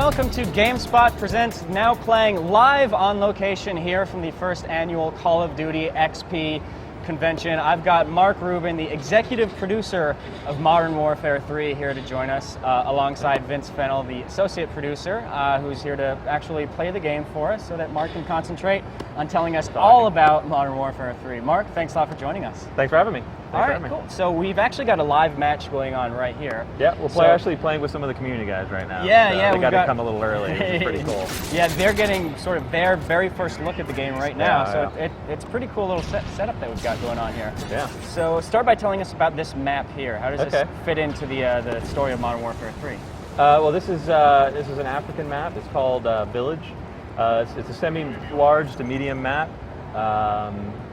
welcome to GameSpot Presents, now playing live on location here from the first annual Call of Duty XP convention. I've got Mark Rubin, the executive producer of Modern Warfare 3, here to join us, alongside Vince Fennell, the associate producer, who's here to actually play the game for us so that Mark can concentrate on telling us all about Modern Warfare 3. Mark, thanks a lot for joining us. Thanks for having me. All right, cool. So we've actually got a live match going on right here. Yeah, we're actually playing with some of the community guys right now. Yeah, so yeah. They got to come a little early, which is pretty cool. Yeah, they're getting sort of their very first look at the game right now. It's a pretty cool little setup that we've got going on here. Yeah. So start by telling us about this map here. How does this fit into the story of Modern Warfare 3? Well, this is an African map. It's called Village. It's a semi-large to medium map.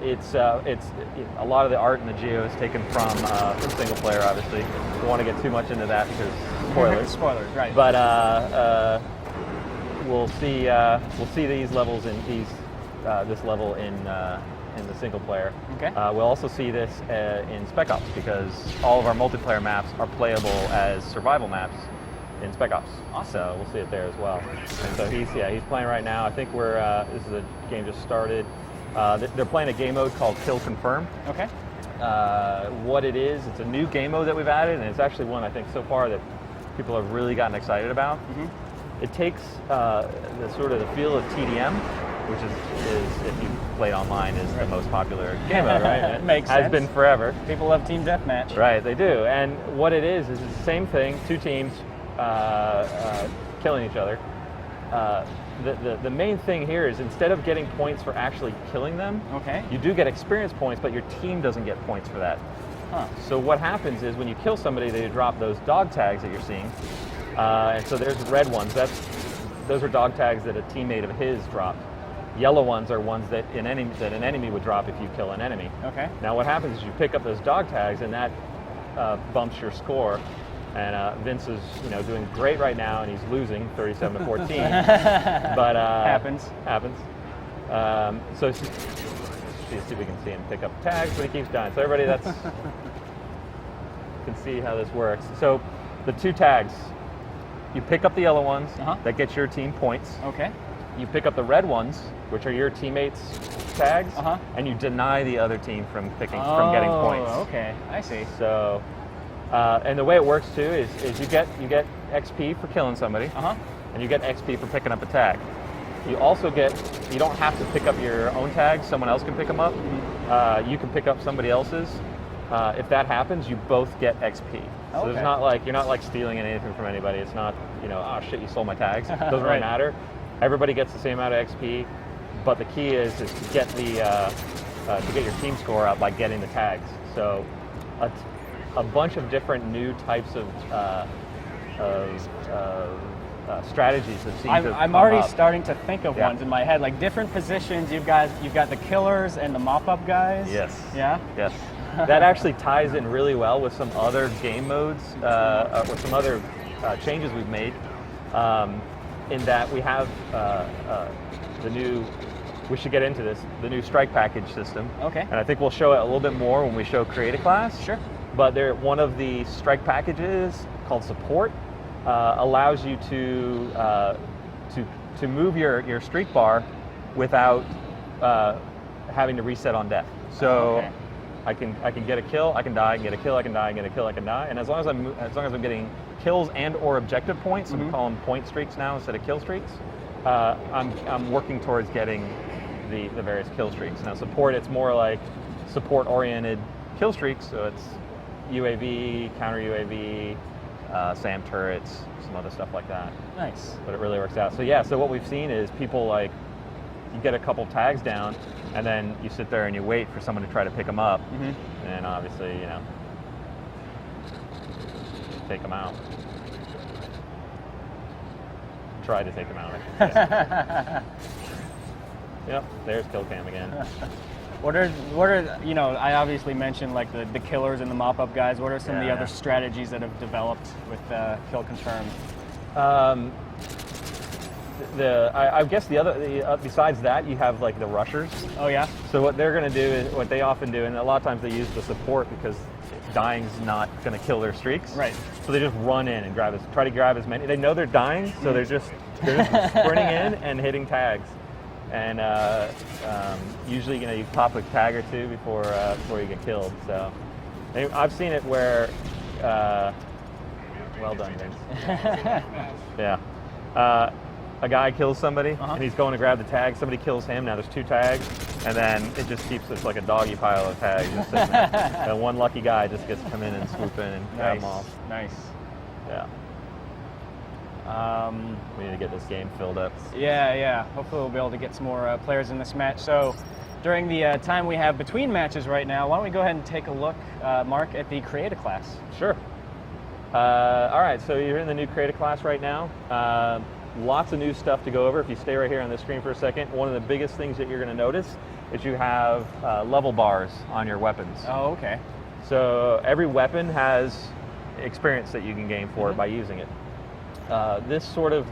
It's a lot of the art and the geo is taken from single player. Obviously, don't want to get too much into that because spoilers. Spoilers, right? But we'll see these levels in this level in the single player. Okay. We'll also see this in Spec Ops because all of our multiplayer maps are playable as survival maps in Spec Ops. Awesome. So we'll see it there as well. And so he's playing right now. I think this is a game just started. They're playing a game mode called Kill Confirm. Okay. What it is, it's a new game mode that we've added, and it's actually one I think so far that people have really gotten excited about. Mm-hmm. It takes the sort of the feel of TDM, which is if you play online, is the most popular game mode, right? It makes sense. Has been forever. People love team deathmatch. Right, they do. And what it is it's the same thing, two teams killing each other. The main thing here is instead of getting points for actually killing them, you do get experience points, but your team doesn't get points for that. Huh. So what happens is when you kill somebody, they drop those dog tags that you're seeing. And so there's red ones. Those are dog tags that a teammate of his dropped. Yellow ones are ones that an enemy would drop if you kill an enemy. Okay. Now what happens is you pick up those dog tags, and that bumps your score. And Vince is, doing great right now, and he's losing 37-14. But happens. So see if we can see him pick up tags, but he keeps dying. So everybody can see how this works. So the two tags, you pick up the yellow ones, that gets your team points. Okay. You pick up the red ones, which are your teammates' tags, and you deny the other team from getting points. Oh, okay, I see. So. And the way it works too is you get XP for killing somebody, and you get XP for picking up a tag. You don't have to pick up your own tags. Someone else can pick them up. You can pick up somebody else's. If that happens, you both get XP. So it's not like you're not stealing anything from anybody. It's not oh shit, you stole my tags. It doesn't really matter. Everybody gets the same amount of XP, but the key is to get to get your team score up by getting the tags. So. A bunch of different new types of strategies that seem to I'm already starting to think of ones in my head, like different positions. You've got the killers and the mop-up guys. Yes. Yeah. Yes. That actually ties in really well with some other game modes, with some other changes we've made. In that we have the new. We should get into this. The new strike package system. Okay. And I think we'll show it a little bit more when we show Create a Class. Sure. But one of the strike packages called Support allows you to move your streak bar without having to reset on death. So I can get a kill, I can die, I can get a kill, I can die, I can get a kill, I can die, and as long as I'm getting kills and or objective points, I'm calling them point streaks now instead of kill streaks. I'm working towards getting the various kill streaks. Now Support, it's more like support oriented kill streaks, so it's UAV, counter UAV, SAM turrets, some other stuff like that. Nice. But it really works out. So so what we've seen is people you get a couple tags down, and then you sit there and you wait for someone to try to pick them up, and obviously, take them out. Try to take them out. Yep, there's kill cam again. What are I obviously mentioned like the killers and the mop-up guys. What are some of the other strategies that have developed with Kill Confirm? I guess besides that, you have like the rushers. Oh yeah. So what they're going to do is what they often do, and a lot of times they use the support because dying's not going to kill their streaks. Right. So they just run in and try to grab as many. They know they're dying, so they're just sprinting in and hitting tags. And usually, you pop a tag or two before you get killed. So I've seen it where, well done, Vince. Yeah. A guy kills somebody, and he's going to grab the tag. Somebody kills him. Now there's 2 tags, and then it just keeps it's like a doggy pile of tags just sitting there. And one lucky guy just gets to come in and swoop in and grab them all. Nice. Yeah. We need to get this game filled up. Yeah. Hopefully we'll be able to get some more players in this match. So during the time we have between matches right now, why don't we go ahead and take a look, Mark, at the Create a Class? Sure. All right, so you're in the new Create a Class right now. Lots of new stuff to go over. If you stay right here on the screen for a second, one of the biggest things that you're going to notice is you have level bars on your weapons. Oh, okay. So every weapon has experience that you can gain for it by using it. This sort of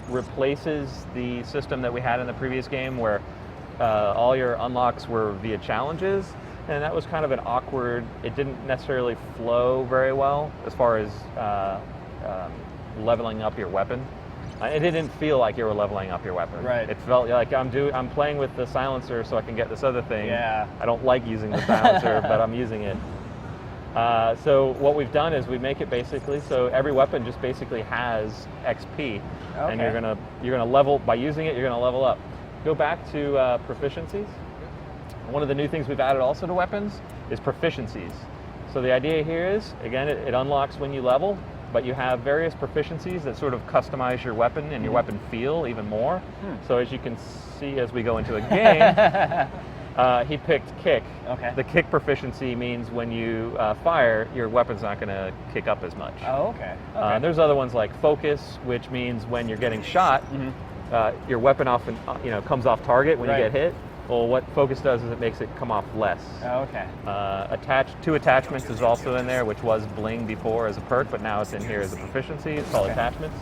replaces the system that we had in the previous game where all your unlocks were via challenges, and that was kind of an awkward, it didn't necessarily flow very well as far as leveling up your weapon. It didn't feel like you were leveling up your weapon. Right. It felt like I'm playing with the silencer so I can get this other thing. Yeah. I don't like using the silencer, but I'm using it. So what we've done is we make it basically so every weapon just basically has XP, and you're gonna level by using it. You're gonna level up. Go back to proficiencies. One of the new things we've added also to weapons is proficiencies. So the idea here is, again, it unlocks when you level, but you have various proficiencies that sort of customize your weapon and your weapon feel even more. So as you can see as we go into a game, he picked kick. Okay. The kick proficiency means when you fire, your weapon's not going to kick up as much. Oh, okay. There's other ones like focus, which means when you're getting shot, your weapon often comes off target when you get hit. Well, what focus does is it makes it come off less. Oh, okay. Two attachments is also in there, which was bling before as a perk, but now it's in here as a proficiency. It's called attachments.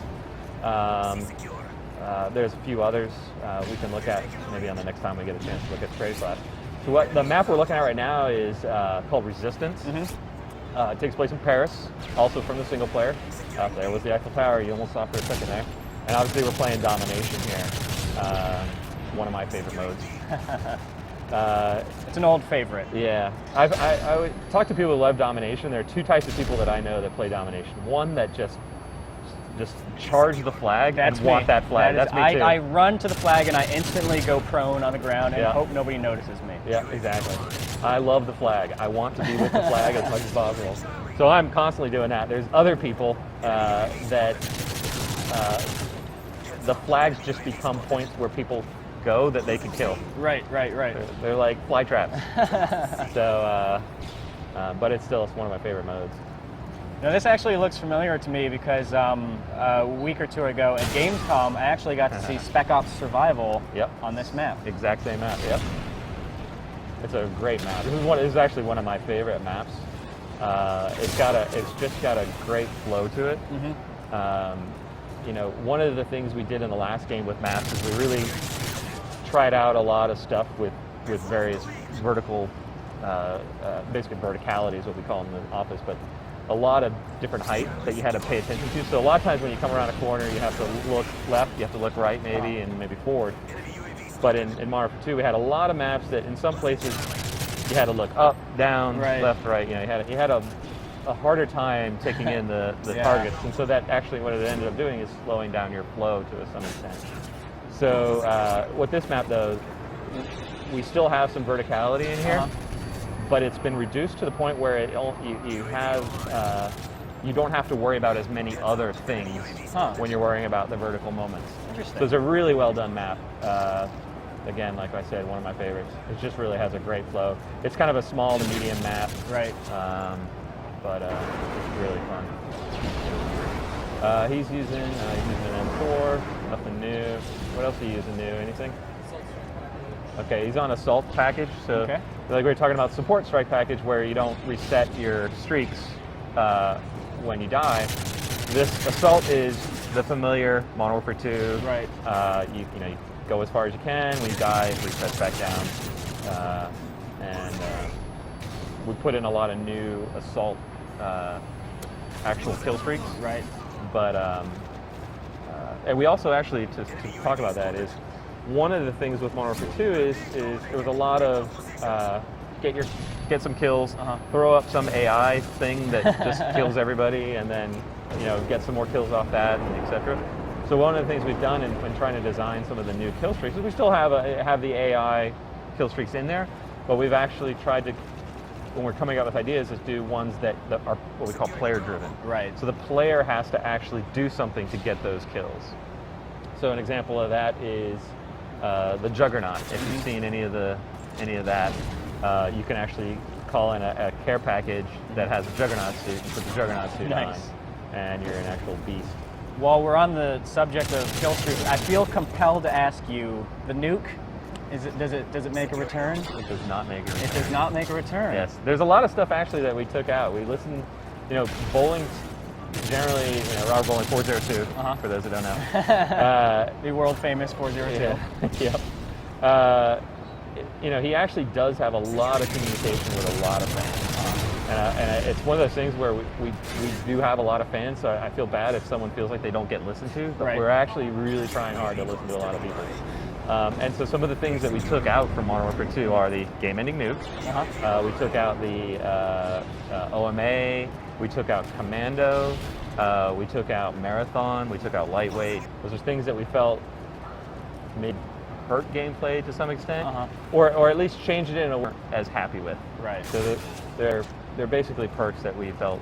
There's a few others we can look at maybe on the next time we get a chance to look at the Create Class. So what the map we're looking at right now is called Resistance. It takes place in Paris, also from the single player. There was the Eiffel Tower you almost saw for a second there. And obviously we're playing Domination here. One of my favorite modes. It's an old favorite. Yeah. I would talk to people who love Domination. There are 2 types of people that I know that play Domination. One that just charge the flag and want that flag. That's me too. I run to the flag and I instantly go prone on the ground and hope nobody notices me. Yeah, exactly. I love the flag. I want to be with the flag as much as possible. So I'm constantly doing that. There's other people that the flags just become points where people go that they can kill. Right. They're like fly traps. So, but it's still one of my favorite modes. Now this actually looks familiar to me because a week or 2 ago at Gamescom, I actually got to see Spec Ops Survival on this map. Exact same map. Yep. It's a great map. This is actually one of my favorite maps. It's just got a great flow to it. One of the things we did in the last game with maps is we really tried out a lot of stuff with various vertical, basically verticality is what we call them in the office, but a lot of different height that you had to pay attention to. So a lot of times when you come around a corner, you have to look left, you have to look right maybe, and maybe forward. But in Modern Warfare 2, we had a lot of maps that in some places you had to look up, down, left, right. You had a harder time taking in the targets, and so that actually what it ended up doing is slowing down your flow to some extent. So what this map does, we still have some verticality in here, but it's been reduced to the point where you don't have to worry about as many other things when you're worrying about the vertical moments. Interesting. So it's a really well done map. Again, like I said, one of my favorites. It just really has a great flow. It's kind of a small to medium map, right? But it's really fun. He's using an M4, nothing new. What else are you using new? Anything? Okay, he's on Assault package. So like we were talking about support strike package where you don't reset your streaks when you die. This Assault is the familiar Modern Warfare 2. Right. You go as far as you can. When you die, it resets back down. we put in a lot of new assault actual kill streaks. Right. But and we also actually to talk about that is one of the things with Modern Warfare 2 is there was a lot of get some kills, throw up some AI thing that just kills everybody, and then get some more kills off that, and etc. So one of the things we've done in trying to design some of the new kill streaks is we still have the AI kill streaks in there, but we've actually tried to, when we're coming up with ideas, is do ones that are what we call player driven. Right. So the player has to actually do something to get those kills. So an example of that is the Juggernaut. If you've seen any of that, you can actually call in a care package that has a Juggernaut suit and put the Juggernaut suit on, and you're an actual beast. While we're on the subject of kill streaks, I feel compelled to ask you, the nuke, does it make a return? It does not make a return. It does not make a return. Yes, there's a lot of stuff actually that we took out. We listened, bowling generally, Robert Bowling 402, for those who don't know. The world famous 402. Yeah. Yep. He actually does have a lot of communication with a lot of fans. And it's one of those things where we do have a lot of fans, so I feel bad if someone feels like they don't get listened to, but we're actually really trying hard to listen to a lot of people. And so some of the things that we took out from Modern Warfare 2 are the game-ending nukes. We took out the OMA, we took out Commando, we took out Marathon, we took out Lightweight. Those are things that we felt made hurt gameplay to some extent, or at least changed it in a way we weren't as happy with. Right. So they're basically perks that we felt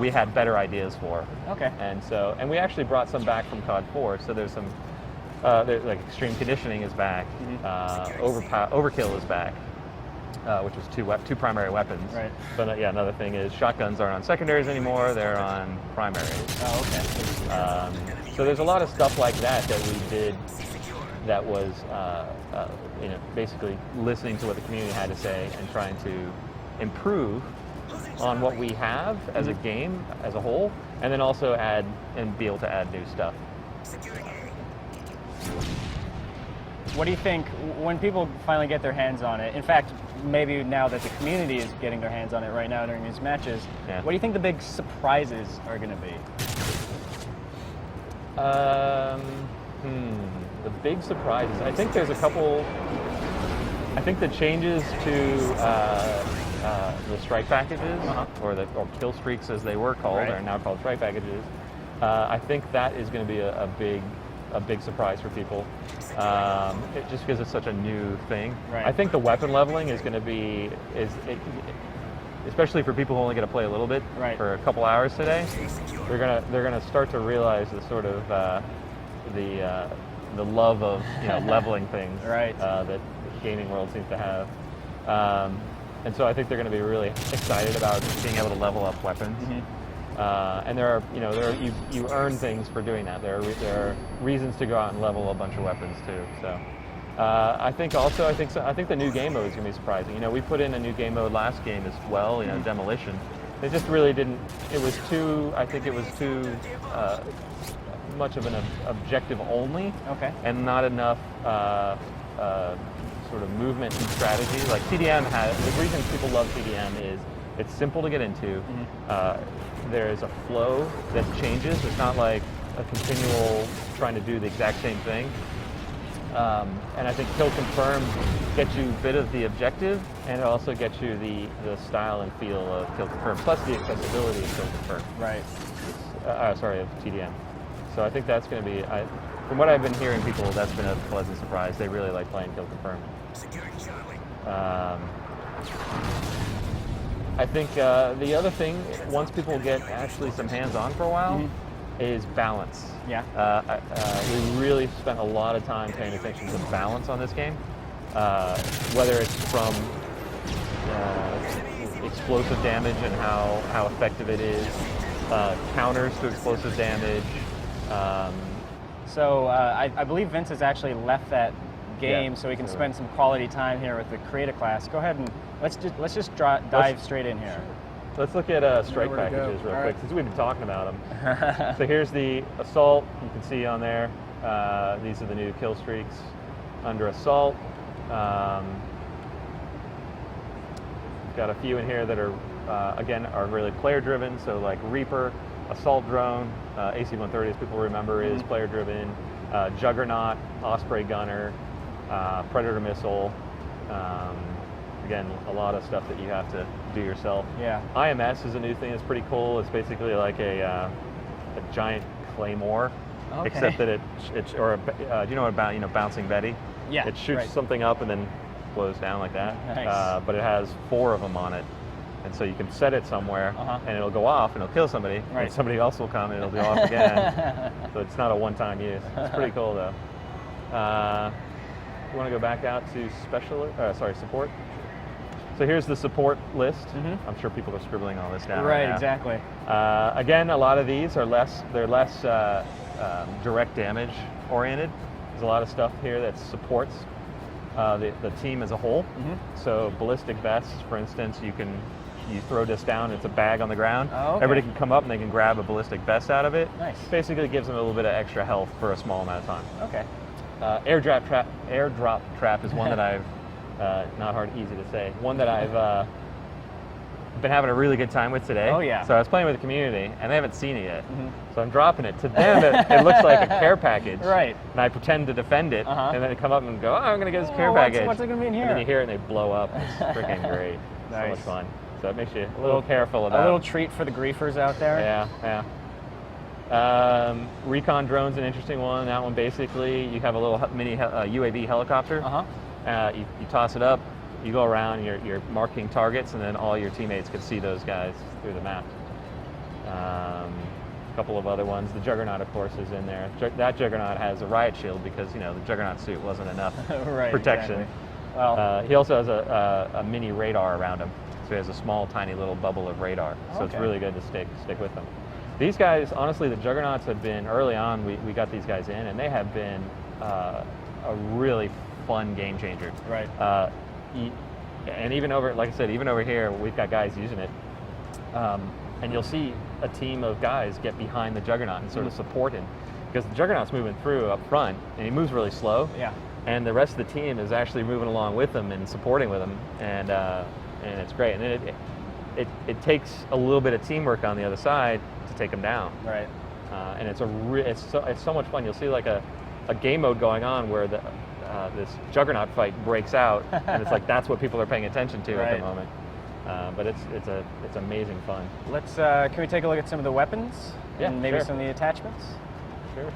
we had better ideas for. Okay. And we actually brought some back from COD 4. So there's some there's like extreme conditioning is back, overkill is back, which was two primary weapons. Right. But another thing is shotguns aren't on secondaries anymore; they're on primaries. Oh, okay. So there's a lot of stuff like that we did. That was basically listening to what the community had to say and trying to improve on what we have as a game as a whole, and then also add and be able to add new stuff. What do you think when people finally get their hands on it? In fact, maybe now that the community is getting their hands on it right now during these matches, what do you think the big surprises are going to be? The big surprises. I think there's a couple. I think the changes to the strike packages, or kill streaks as they were called, are now called strike packages. I think that is going to be a big surprise for people, just because it's such a new thing. Right. I think the weapon leveling is going to be especially for people who only get to play a little bit for a couple hours today. They're gonna start to realize the sort of the love of leveling things that the gaming world seems to have, and so I think they're going to be really excited about being able to level up weapons. And you earn things for doing that. There are reasons to go out and level a bunch of weapons too. So I think the new game mode is going to be surprising. We put in a new game mode last game as well. Demolition. It just really didn't. It was too. I think it was too much of an objective only, and not enough sort of movement and strategy. Like TDM has, the reason people love TDM is it's simple to get into. There's a flow that changes. It's not like a continual trying to do the exact same thing. And I think Kill Confirm gets you a bit of the objective, and it also gets you the style and feel of Kill Confirm, plus the accessibility of Kill Confirm. Right. Of TDM. So I think that's going to be, from what I've been hearing people, that's been a pleasant surprise. They really like playing Kill Confirm. I think the other thing, once people get actually some hands-on for a while, is balance. Yeah. We really spent a lot of time paying attention to balance on this game, whether it's from explosive damage and how effective it is, counters to explosive damage. So I believe Vince has actually left that game, so we can spend some quality time here with the Creator class. Go ahead and let's just dive straight in here. Let's look at strike packages real quick, since we've been talking about them. So here's the Assault. You can see on there, these are the new kill streaks under Assault. got a few in here that are, again, are really player-driven. So like Reaper, Assault Drone, AC-130, as people remember, is player-driven. Juggernaut, Osprey Gunner, Predator Missile. Again, a lot of stuff that you have to do yourself. Yeah. IMS is a new thing that's pretty cool. It's basically like a giant claymore, Okay. except that it's or do you know about Bouncing Betty? Yeah. It shoots right. something up and then blows down like that. Nice. But it has 4 of them on it, and so you can set it somewhere, and it'll go off and it'll kill somebody, Right. and somebody else will come and it'll go off again. So it's not a one-time use. It's pretty cool though. You want to go back out to support? So here's the support list. I'm sure people are scribbling all this down. Right, now. exactly. Again, a lot of these are less direct damage oriented. There's a lot of stuff here that supports the team as a whole. So ballistic vests, for instance, you throw this down, it's a bag on the ground. Oh, okay. Everybody can come up and they can grab a ballistic vest out of it. Nice. Basically gives them a little bit of extra health for a small amount of time. Okay. Airdrop trap is one that I've easy to say. One that I've been having a really good time with today. Oh, yeah. So I was playing with the community, and they haven't seen it yet. So I'm dropping it. To them, it looks like a care package. Right. And I pretend to defend it, and then they come up and go, "Oh, I'm going to get this care package." What's it going to be in here? And then you hear it, and they blow up. It's freaking great. So Nice. much fun. So it makes you a little careful about. A little treat for the griefers out there. Yeah. Recon drone's an interesting one. That one, basically, you have a little mini UAV helicopter. You toss it up, you go around, you're marking targets, and then all your teammates can see those guys through the map. A couple of other ones. The Juggernaut, of course, is in there. That Juggernaut has a riot shield because, the Juggernaut suit wasn't enough Right, protection. exactly. Well, He also has a mini radar around him. So he has a small, tiny little bubble of radar. So it's Okay. really good to stick with them. These guys, honestly, the Juggernauts have been, early on, we got these guys in, and they have been a really fun game changer. Right. And even over, like I said, even over here, we've got guys using it. And you'll see a team of guys get behind the Juggernaut and sort of support him. Because the Juggernaut's moving through up front, and he moves really slow. Yeah. And the rest of the team is actually moving along with him and supporting with him. And it's great. And then it takes a little bit of teamwork on the other side to take him down. Right. And it's so much fun. You'll see like a game mode going on where this Juggernaut fight breaks out, and it's like that's what people are paying attention to at the moment. But it's amazing fun. Let's can we take a look at some of the weapons? Yeah, and maybe sure. some of the attachments? Sure.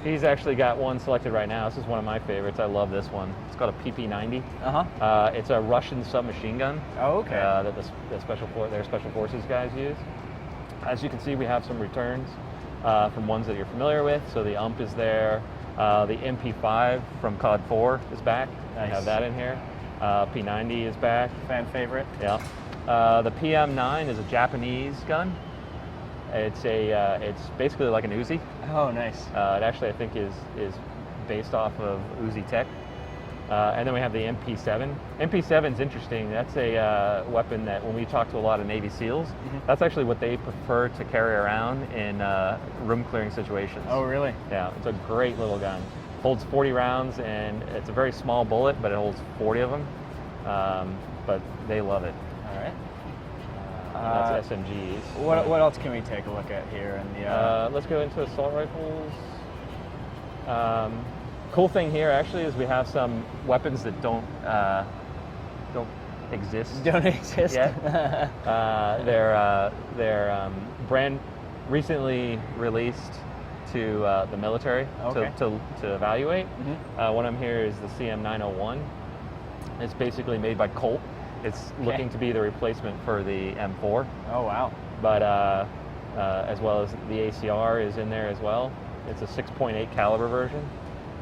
He's actually got one selected right now. This is one of my favorites. I love this one. It's called a PP-90. It's a Russian submachine gun. Oh, okay. That their special forces guys use. As you can see, we have some returns from ones that you're familiar with. So the UMP is there. The MP5 from COD 4 is back. Nice. I have that in here. P90 is back. Fan favorite. Yeah. The PM9 is a Japanese gun. It's basically like an Uzi. Oh, nice. It actually, I think, is based off of Uzi Tech. And then we have the MP7. MP7 is interesting. That's a weapon that when we talk to a lot of Navy SEALs, that's actually what they prefer to carry around in room clearing situations. Oh, really? Yeah, it's a great little gun. Holds 40 rounds, and it's a very small bullet, but it holds 40 of them. But they love it. All right. That's SMGs. What else can we take a look at here? In the let's go into assault rifles. Cool thing here actually is we have some weapons that don't exist. Don't exist yet. They're brand recently released to the military to evaluate. One of them here is the CM901. It's basically made by Colt. It's looking to be the replacement for the M4. Oh, wow. But as well as the ACR is in there as well. It's a 6.8 caliber version.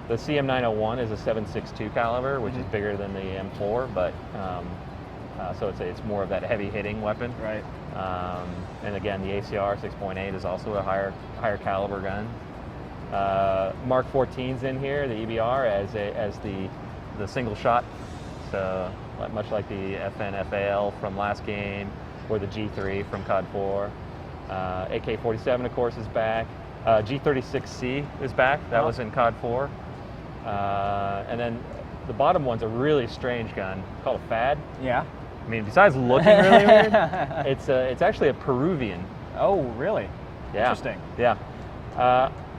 The CM901 is a 7.62 caliber, which is bigger than the M4, but so it's more of that heavy hitting weapon. Right. And again, the ACR 6.8 is also a higher caliber gun. Mark 14's in here, the EBR as the single shot. So much like the FN-FAL from last game, or the G3 from COD 4. AK-47, of course, is back. G36C is back. That was in COD 4. And then the bottom one's a really strange gun called a FAD. Yeah. I mean, besides looking really weird, it's actually a Peruvian. Oh, really? Yeah. Interesting. Yeah.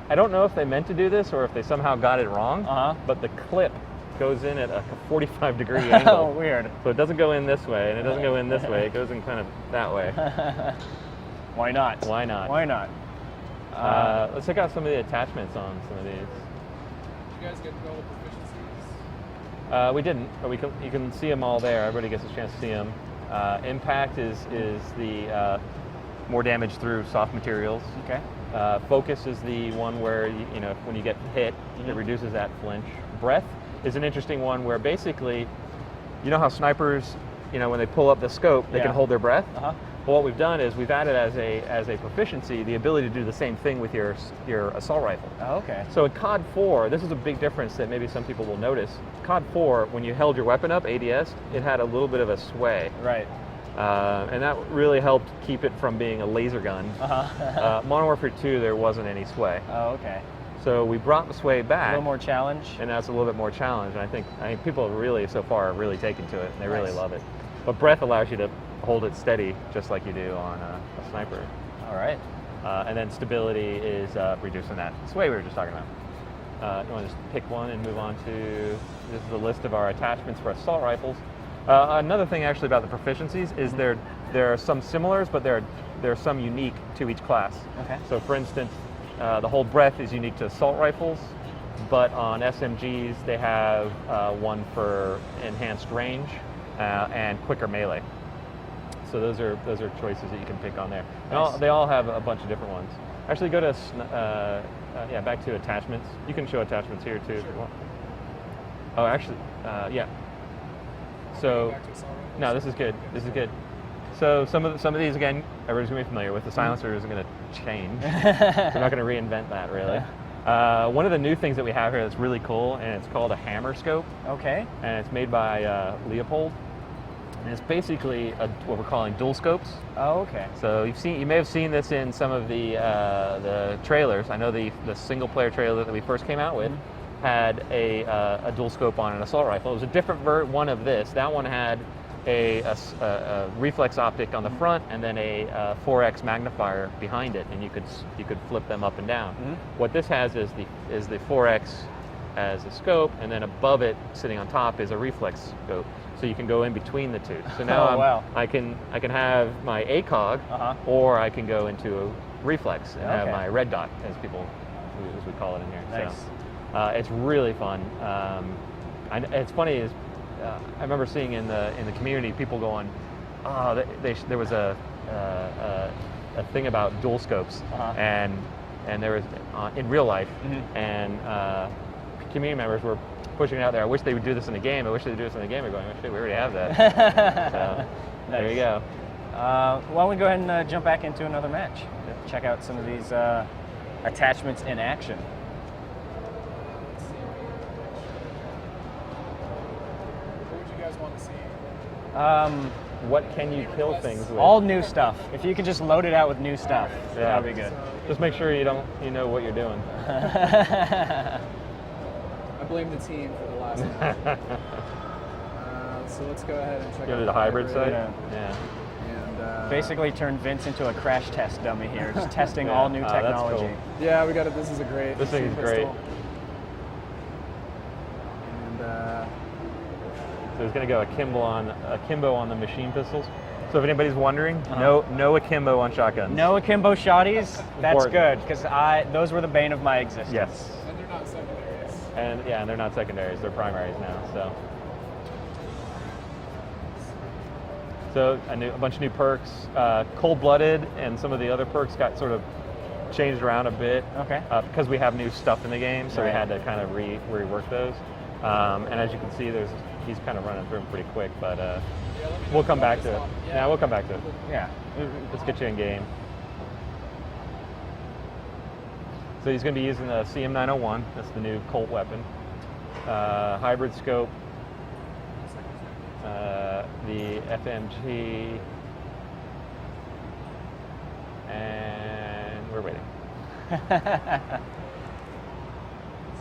I don't know if they meant to do this or if they somehow got it wrong, but the clip goes in at a 45-degree angle. Oh, weird. So it doesn't go in this way, and it doesn't go in this way. It goes in kind of that way. Why not? Why not? Why not? Let's check out some of the attachments on some of these. Did you guys get all the proficiencies? We didn't, but you can see them all there. Everybody gets a chance to see them. Impact is the more damage through soft materials. Okay. Focus is the one where when you get hit, it reduces that flinch. Breath is an interesting one where basically, you know how snipers, when they pull up the scope, they can hold their breath. Well, what we've done is we've added as a proficiency the ability to do the same thing with your assault rifle. Oh, okay. So in COD 4, this is a big difference that maybe some people will notice. COD 4, when you held your weapon up, ADS, it had a little bit of a sway. Right. And that really helped keep it from being a laser gun. Modern Warfare 2, there wasn't any sway. Oh, okay. So we brought the sway back. A little more challenge. And now it's a little bit more challenge. And I think people really, so far, are really taken to it. And they really love it. But breath allows you to hold it steady, just like you do on a sniper. All right. And then stability is reducing that sway we were just talking about. You want to just pick one and move on to, this is a list of our attachments for assault rifles. Another thing actually about the proficiencies is there are some similars, but there are some unique to each class. Okay. So for instance, the whole breath is unique to assault rifles, but on SMGs they have one for enhanced range and quicker melee. So those are choices that you can pick on there. And they all have a bunch of different ones. Actually, go to back to attachments. You can show attachments here too if you want. Oh, actually, yeah. So, no, this is good. This is good. So some of these again, everybody's gonna be familiar with. The silencer isn't gonna change. We're not gonna reinvent that really. One of the new things that we have here that's really cool, and it's called a hammer scope. Okay. And it's made by Leopold. And it's basically what we're calling dual scopes. Oh, okay. So you may have seen this in some of the trailers. I know the single player trailer that we first came out with had a dual scope on an assault rifle. It was a different one of this. That one had a reflex optic on the front and then a 4x magnifier behind it, and you could flip them up and down. What this has is the 4x as a scope, and then above it, sitting on top, is a reflex scope. So you can go in between the two. So now I can have my ACOG, or I can go into a reflex and have my red dot, as we call it in here. Nice. So it's really fun. It's funny is I remember seeing in the community people going, oh, there was a thing about dual scopes, and there was in real life, and community members were pushing it out there. I wish they would do this in a game. I wish they would do this in a game. We're going, actually, we already have that. So, nice. There you go. Why don't we go ahead and jump back into another match? Check out some of these attachments in action. What would you guys want to see? What can you kill things with? All new stuff. If you could just load it out with new stuff, that would be good. Just make sure you know what you're doing. I blame the team for the last one. So let's go ahead and check out Go to the hybrid side? Yeah. And basically turned Vince into a crash test dummy here, just testing all new technology. That's cool. yeah, we got it. This is a great. This thing is great. And so there's going to go akimbo on the machine pistols. So if anybody's wondering, no akimbo on shotguns. No akimbo shotties. That's Important. good, because those were the bane of my existence. and Yes. they're not secondaries. And they're not secondaries; they're primaries now. So a bunch of new perks. Cold-blooded and some of the other perks got sort of changed around a bit. Okay. Because we have new stuff in the game, so we had to kind of rework those. And as you can see, he's kind of running through them pretty quick, but we'll come back to it. Yeah, we'll come back to it. Yeah. Let's get you in game. So he's going to be using the CM901. That's the new Colt weapon. Hybrid scope. The FMG. And we're waiting.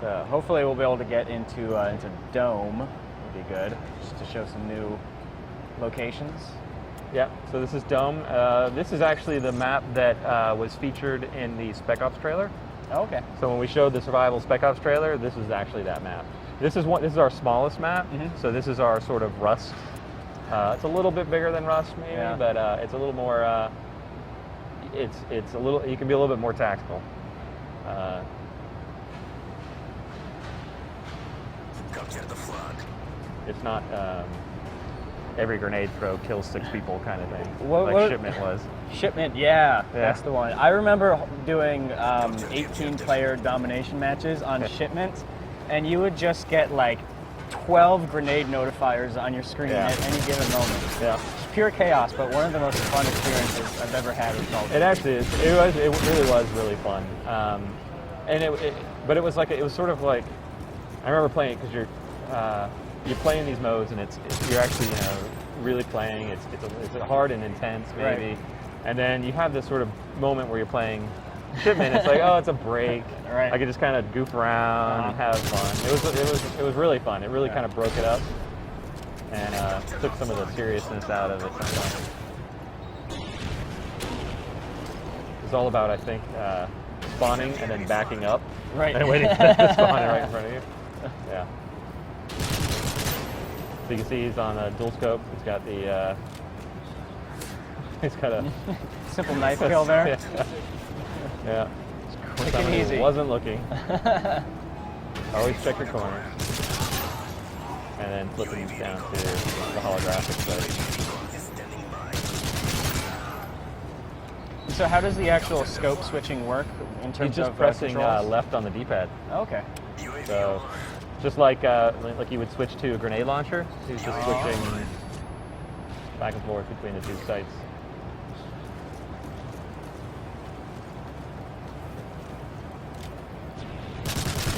So hopefully we'll be able to get into Dome. Would be good, just to show some new locations. Yeah, so this is Dome. This is actually the map that was featured in the Spec Ops trailer. Oh, okay. So when we showed the Survival Spec Ops trailer, this is actually that map. This is our smallest map, so this is our sort of Rust. It's a little bit bigger than Rust maybe, Yeah. but it's a little more, it's a little, you can be a little bit more tactical. Capture the flag. It's not every grenade throw kills 6 people kind of thing, What- like what- Shipment was. Shipment, yeah, that's the one. I remember doing 18-player domination matches on Shipment, and you would just get like 12 grenade notifiers on your screen Yeah. at any given moment. Yeah. It's pure chaos, but one of the most fun experiences I've ever had with Call of It Duty. actually is. It really was really fun. But it was sort of like, I remember playing it because you're playing these modes and you're actually really playing. It's hard and intense maybe, Right. and then you have this sort of moment where you're playing Shipment. It's like, oh, it's a break. Right. I could just kind of goof around and have fun. It was really fun. It really kind of broke it up and took some of the seriousness out of it sometimes. It's all about, I think, spawning and then backing up. Right. And waiting for them to spawn right in front of you. Yeah. So you can see he's on a dual scope. He's got the. He's got a Simple knife kill there. Yeah. Yeah. Quick and Somebody easy. wasn't looking. Always check your corners. And then flipping down to the holographic side. So how does the actual scope switching work in terms He's just of pressing controls? left on the D-pad. Okay. So, just like you would switch to a grenade launcher, he's just switching back and forth between the 2 sights.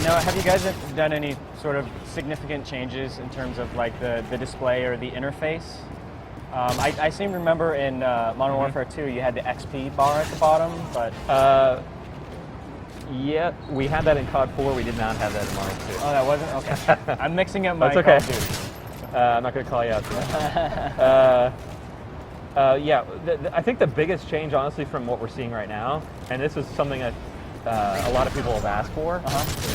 Now, have you guys done any sort of significant changes in terms of like the display or the interface? I seem to remember in Modern Warfare 2 you had the XP bar at the bottom, but Yeah, we had that in COD 4. We did not have that in Modern 2. oh, that wasn't okay. I'm mixing up my That's Call okay. of Duty. I'm not going to call you out for that. Yeah, I think the biggest change, honestly, from what we're seeing right now, and this is something that a lot of people have asked for,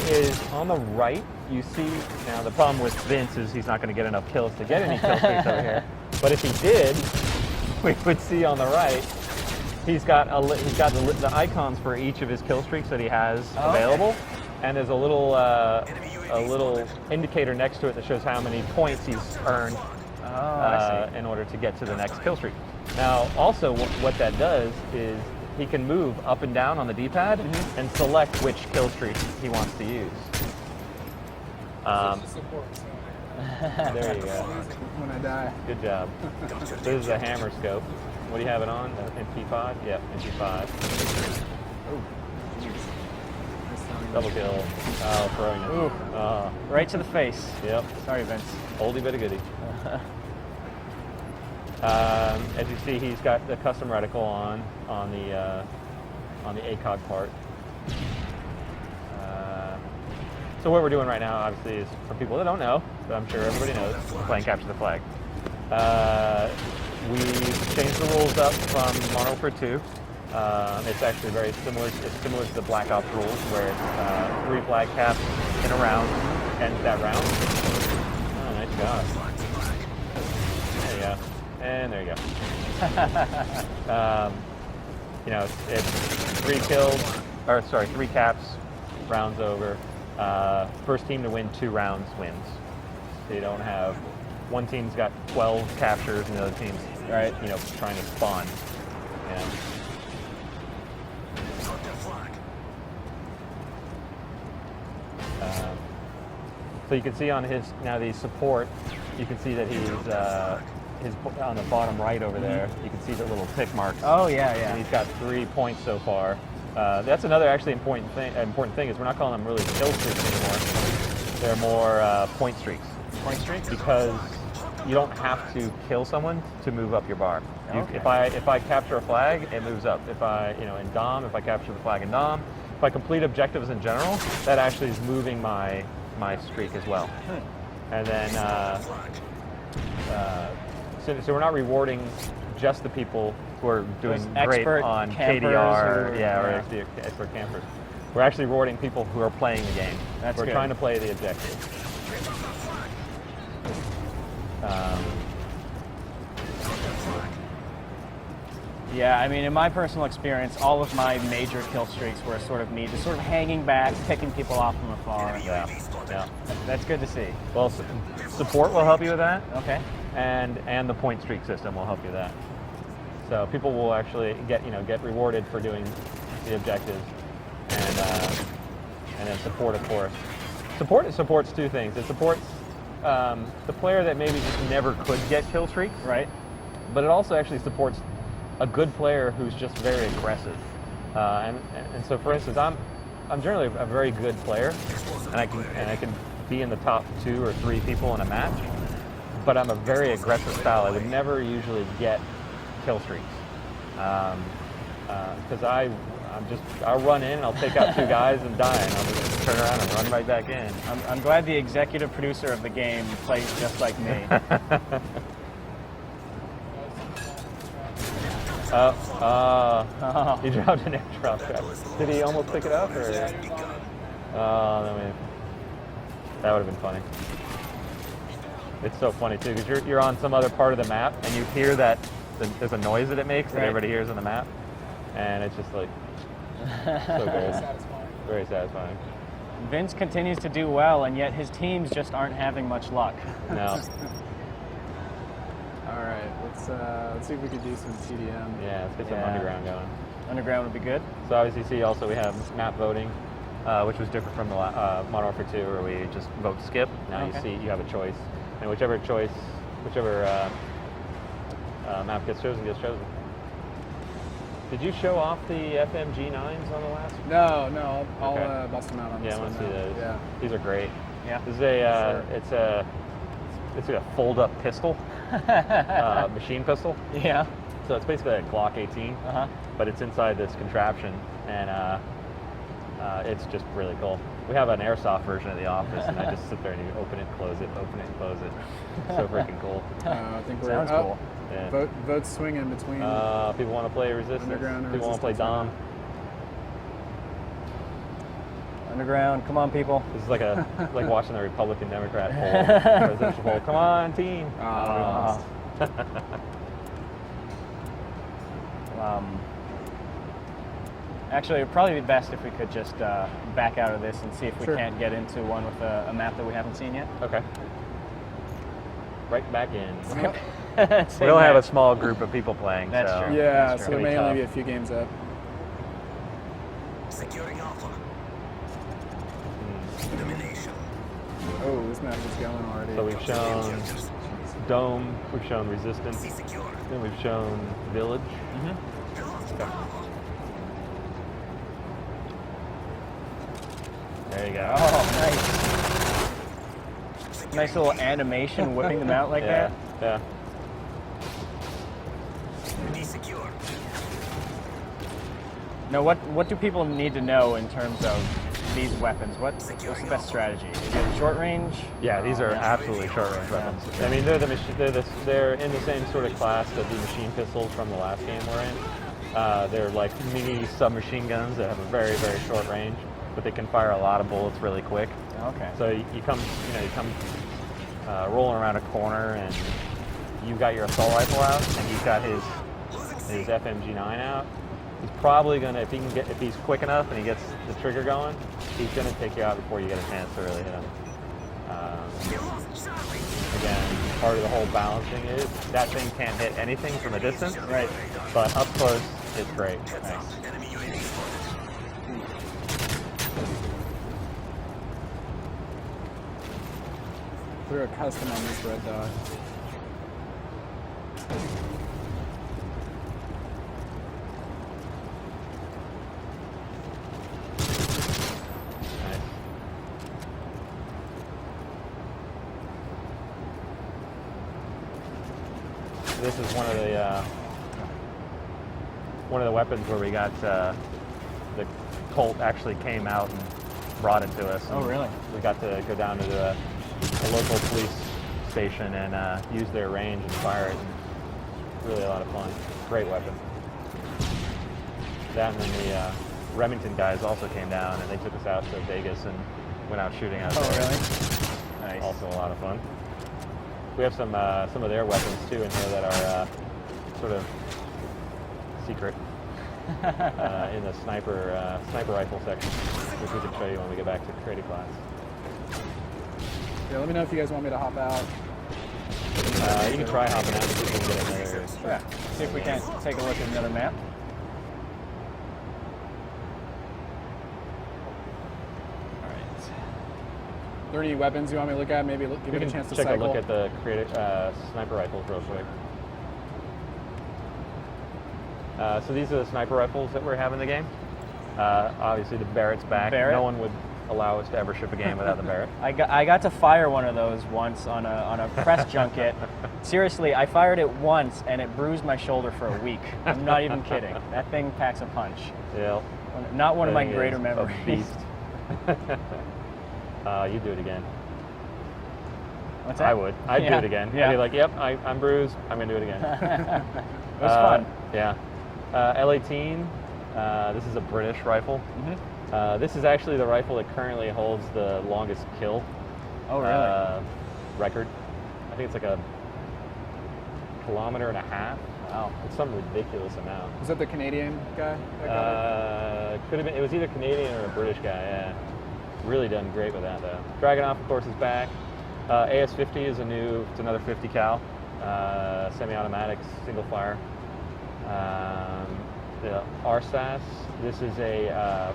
is on the right, you see, now the problem with Vince is he's not going to get enough kills to get any kill streaks over here, but if he did, we would see on the right, he's got the icons for each of his kill streaks that he has available, and there's a little indicator next to it that shows how many points he's earned in order to get to the next kill streak. Now, also, what that does is he can move up and down on the D-pad and select which kill streak he wants to use. Support, so There you go. when I die. Good job. So this is a hammer scope. What do you have it on? MP5? Yeah, MP5. Double kill. Oh, throwing it. Ooh. Oh, Right to the face. yep. Sorry, Vince. Oldie but a goodie. As you see, he's got the custom reticle on the ACOG part. So what we're doing right now, obviously, is for people that don't know, but I'm sure everybody knows, we're playing Capture the Flag. We changed the rules up from Modern Warfare 2. It's actually very similar. It's similar to the Black Ops rules, where it's 3 flag caps in a round, ends that round. Oh, nice job. There you go. And there you go. It's 3 caps, rounds over. First team to win 2 rounds wins. So you don't have one team's got 12 captures and the other team's trying to spawn. Yeah. So you can see on the support, you can see that he's on the bottom right over there. You can see the little tick marks. Oh, yeah, yeah. And he's got 3 points so far. That's another actually important thing is we're not calling them really kill streaks anymore. They're more point streaks. Point streaks? Because you don't have to kill someone to move up your bar. Okay. If I capture a flag, it moves up. If I in Dom, if I capture the flag in Dom, if I complete objectives in general, that actually is moving my streak as well. And then So we're not rewarding just the people who are doing Those great expert on campers KDR, or- or yeah. expert campers. We're actually rewarding people who are playing the game. That's we're good. trying to play the objective. Yeah, I mean, in my personal experience, all of my major kill streaks were sort of me just sort of hanging back, picking people off from afar. Yeah, yeah. That's good to see. Well, support will help you with that, Okay. and the point streak system will help you with that. So people will actually get rewarded for doing the objectives, and then support, of course. It supports two things. It supports the player that maybe just never could get kill streaks, Right. but it also actually supports a good player who's just very aggressive. And so, for instance, I'm generally a very good player, and I can be in the top 2 or 3 people in a match. But I'm a very aggressive style. I would never usually get kill streaks because I'll run in, I'll take out 2 guys and die, and I'll just turn around and run right back in. I'm glad the executive producer of the game plays just like me. He dropped an airdrop trap. Did he almost pick it up, or? That would have been funny. It's so funny too, because you're on some other part of the map, and you hear that there's a noise that it makes that Right. everybody hears on the map, and it's just like so good, Satisfying. very satisfying. Vince continues to do well, and yet his teams just aren't having much luck. No, All right, let's see if we can do some TDM. yeah, let's get some Yeah. underground going. Underground would be good. So obviously, you see also we have map voting, which was different from the Modern Warfare 2, where we just vote skip. Now Okay. you see you have a choice, and whichever map gets chosen gets chosen. Did you show off the FMG9s on the last? No, I'll Okay. bust them out on Yeah, this I want one to see now. those. Yeah. These are great. Yeah. This is a Sure. it's a fold-up pistol, machine pistol. Yeah. So it's basically a Glock 18, Uh-huh. but it's inside this contraption, and it's just really cool. We have an airsoft version of the office, and I just sit there and you open it, close it, open it, and close it. So freaking cool. I think we're Sounds cool. Yeah. Vote swinging between. People want to play Resistance. Underground or People want to play Resistance Dom. Underground, come on, people. This is like watching the Republican Democrat poll, presidential poll. Come on, team. We lost. Actually, it would probably be best if we could just back out of this and see if we Sure. can't get into one with a map that we haven't seen yet. Okay. Right back in. Same We only have a match. small group of people playing. That's so true. Yeah, That's so true. there Gonna may be only be a tough. few games up. Securing Alpha. Domination. Oh, this map is going already. So we've shown Dome, we've shown Resistance, C secure. then we've shown Village. There you go. Oh, nice. Nice little animation whipping them out like yeah, that. yeah. D secure. Now, what do people need to know in terms of these weapons? What's the best strategy? Is it short range? Yeah, these are absolutely short-range weapons. I mean, they're in the same sort of class that the machine pistols from the last game were in. They're like mini submachine guns that have a very, very short range, but they can fire a lot of bullets really quick. Okay. So you come rolling around a corner, and you got your assault rifle out, and he's got his FMG9 out. He's probably gonna, if he's quick enough and he gets the trigger going, he's gonna take you out before you get a chance to really hit him. Again, part of the whole balancing is that thing can't hit anything from a distance, Right. but up close, it's great. Nice. Enemy UAV spotted. We're a custom on this red dot. Nice. This is one of the weapons where we got the Colt actually came out and brought it to us. Oh, and really? We got to go down to a local police station and use their range and fire it. And really a lot of fun. Great weapon. That and then the Remington guys also came down and they took us out to Vegas and went out shooting out there. Oh, really? Nice. Also a lot of fun. We have some of their weapons too in here that are sort of secret in the sniper rifle section, which we can show you when we get back to creative class. Yeah, let me know if you guys want me to hop out. You can try hopping out and see if we can get another. Yeah. See if we can't take a look at another map. All right. Are there any weapons you want me to look at? Maybe give it a chance to check cycle. a look at the creative sniper rifles real quick. So these are the sniper rifles that we're having in the game. Obviously the Barrett's back. Barrett? No one would allow us to ever ship a game without the Barrett. I got to fire one of those once on a press junket. Seriously, I fired it once and it bruised my shoulder for a week. I'm not even kidding. That thing packs a punch. Yeah. Not one of my Thing greater is memories. A beast. You do it again. What's that? I would. I'd do Yeah. it again. Yeah. I'd be like, yep, I'm bruised. I'm going to do it again. It was fun. Yeah. L18. This is a British rifle. This is actually the rifle that currently holds the longest kill Oh, really? record. I think it's like a 1.5 kilometers. Wow. It's some ridiculous amount. Was that the Canadian guy? That got it? Could have been. It was either Canadian or a British guy. Yeah. Really done great with that though. Dragunov, of course, is back. AS-50 is it's another 50 cal, semi-automatic, single fire. The RSAS. This is a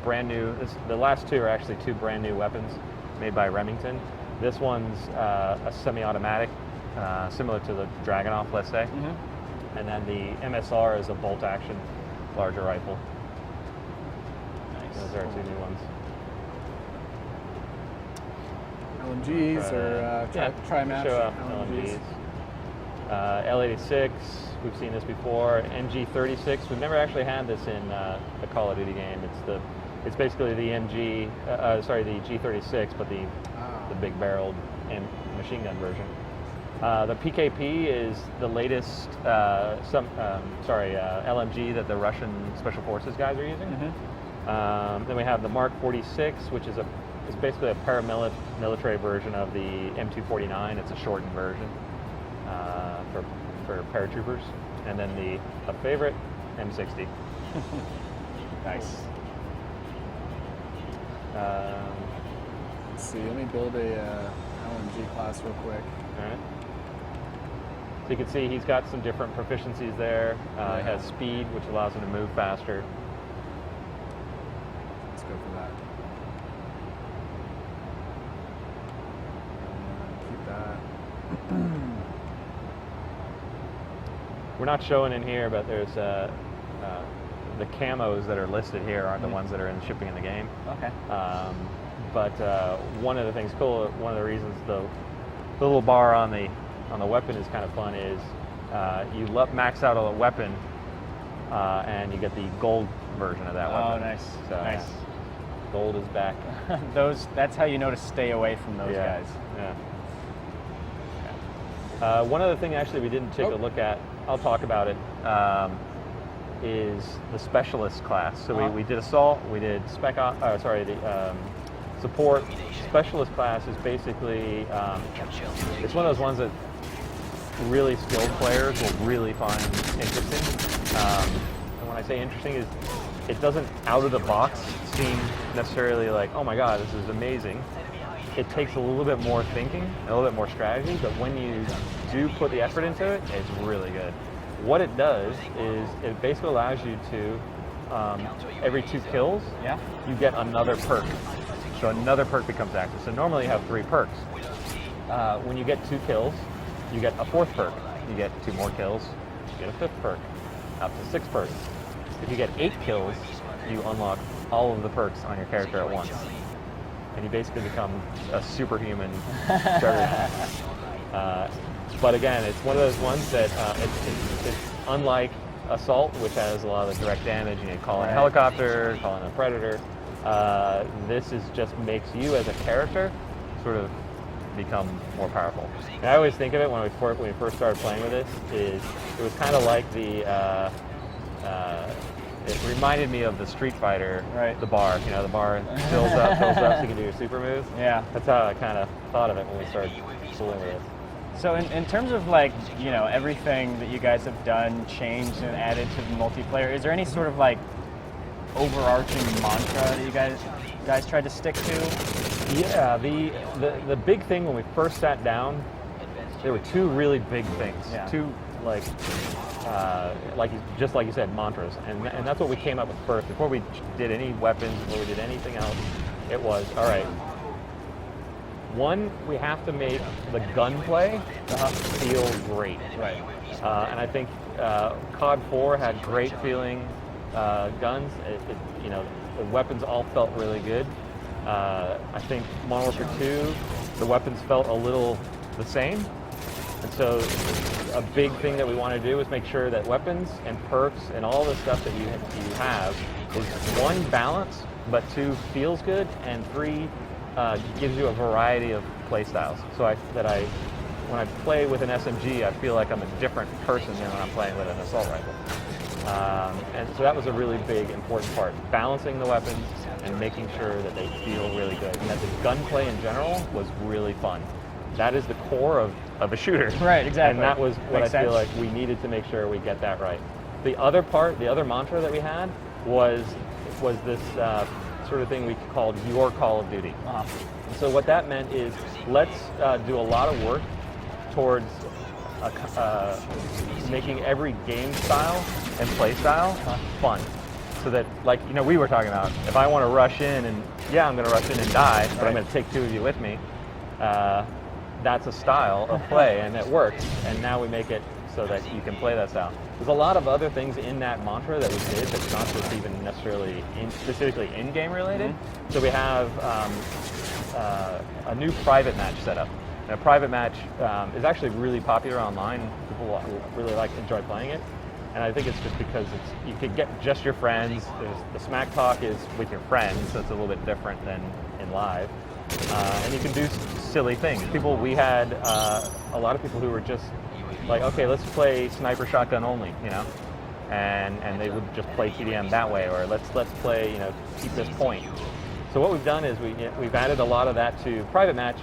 brand new. The last two are actually two brand new weapons made by Remington. This one's a semi-automatic, similar to the Dragunov, let's say. And then the MSR is a bolt-action, larger rifle. Nice. Those are our two new ones. LMGs or tri-match Show up LMGs. L86, we've seen this before. MG36, we've never actually had this in a Call of Duty game. It's basically the the G36, but the big barreled and machine gun version. The PKP is the latest LMG that the Russian Special Forces guys are using. Then we have the Mark 46, which is basically a paramilitary version of the M249. It's a shortened version for paratroopers. And then a favorite, M60. Nice. Let's see, let me build a LMG class real quick. All right. So you can see he's got some different proficiencies there. He has speed, which allows him to move faster. Let's go for that. Keep that. We're not showing in here, but there's the camos that are listed here aren't the ones that are in shipping in the game. Okay. But one of the things cool, one of the reasons the little bar on the weapon is kind of fun is you max out a weapon and you get the gold version of that weapon. Oh, nice. So, Nice. Gold is back. That's how you know to stay away from those guys. Yeah. One other thing actually we didn't take a look at, I'll talk about it, is the specialist class. So we did assault, we did support. Specialist class is basically, it's one of those ones that really skilled players will really find interesting. And when I say interesting, is it doesn't out of the box seem necessarily like, oh my god, this is amazing. It takes a little bit more thinking, a little bit more strategy, but when you do put the effort into it, it's really good. What it does is it basically allows you to, every 2 kills, you get another perk. So another perk becomes active. So normally you have 3 perks. When you get 2 kills, you get a 4th perk. You get 2 more kills, you get a 5th perk, up to 6 perks. If you get 8 kills, you unlock all of the perks on your character at once. And you basically become a superhuman juggernaut. But again, it's one of those ones that it's unlike Assault, which has a lot of direct damage. You need to call in a helicopter, call in a predator. This just makes you as a character sort of become more powerful. And I always think of it when we first started playing with this, is it was kind of like the, it reminded me of the Street Fighter, Right. the bar. You know, the bar fills up so you can do your super moves. Yeah. That's how I kind of thought of it when we started fooling with it. So in terms of like, you know, everything that you guys have done, changed and added to the multiplayer, is there any sort of like overarching mantra that you guys tried to stick to? Yeah, the big thing when we first sat down, there were two really big things. Yeah. Two just like you said, mantras, and that's what we came up with first. Before we did any weapons, before we did anything else, it was, all right, one, we have to make the gunplay feel great. Right. And I think COD 4 had great feeling guns. You know, the weapons all felt really good. I think Modern Warfare 2, the weapons felt a little the same. And so a big thing that we want to do is make sure that weapons and perks and all the stuff that you have is, one, balance, but two, feels good, and three, gives you a variety of play styles. So when I play with an SMG, I feel like I'm a different person than when I'm playing with an assault rifle. And so that was a really big, important part. Balancing the weapons and making sure that they feel really good. And that the gunplay in general was really fun. That is the core of a shooter. Right, exactly. And that was what Makes I feel sense. like we needed to make sure we get that right. The other part, the other mantra that we had was this sort of thing we called your Call of Duty. And so what that meant is, let's do a lot of work towards making every game style and play style fun. So that, like, you know, we were talking about, if I want to rush in and, yeah, I'm going to rush in and die, but I'm going to take two of you with me, that's a style of play, and it works. And now we make it so that you can play that style. There's a lot of other things in that mantra that we did that's not just even necessarily specifically in-game related. So we have a new private match set up. And a private match is actually really popular online. People really enjoy playing it. And I think it's just because you could get just your friends. The smack talk is with your friends, so it's a little bit different than in live. And you can do silly things. We had a lot of people who were just like, okay, let's play sniper shotgun only, you know, and they would just play TDM that way, or let's play, you know, keep this point. So what we've done is we've added a lot of that to private match,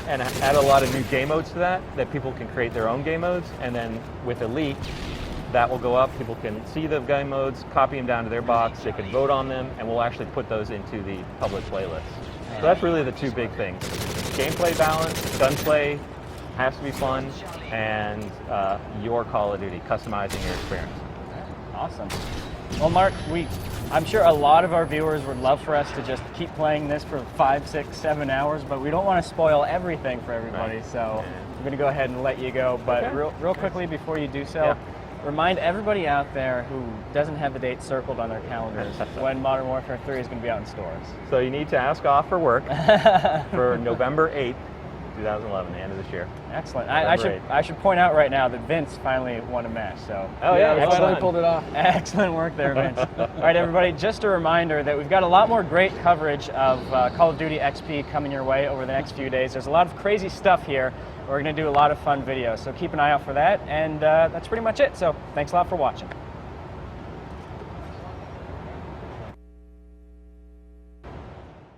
and added a lot of new game modes to that people can create their own game modes, and then with Elite, that will go up. People can see the game modes, copy them down to their box, they can vote on them, and we'll actually put those into the public playlist. So that's really the two big things. Gameplay balance, gunplay has to be fun, and your Call of Duty, customizing your experience. Awesome. Well, Mark, I'm sure a lot of our viewers would love for us to just keep playing this for 5, 6, 7 hours, but we don't want to spoil everything for everybody, so I'm going to go ahead and let you go. But real quickly before you do so, remind everybody out there who doesn't have the date circled on their calendars when Modern Warfare 3 is going to be out in stores. So you need to ask off for work for November 8th, 2011, the end of this year. Excellent. I should point out right now that Vince finally won a match. So we finally pulled it off. Excellent work there, Vince. All right, everybody, just a reminder that we've got a lot more great coverage of Call of Duty XP coming your way over the next few days. There's a lot of crazy stuff here. We're going to do a lot of fun videos, so keep an eye out for that. And that's pretty much it. So thanks a lot for watching.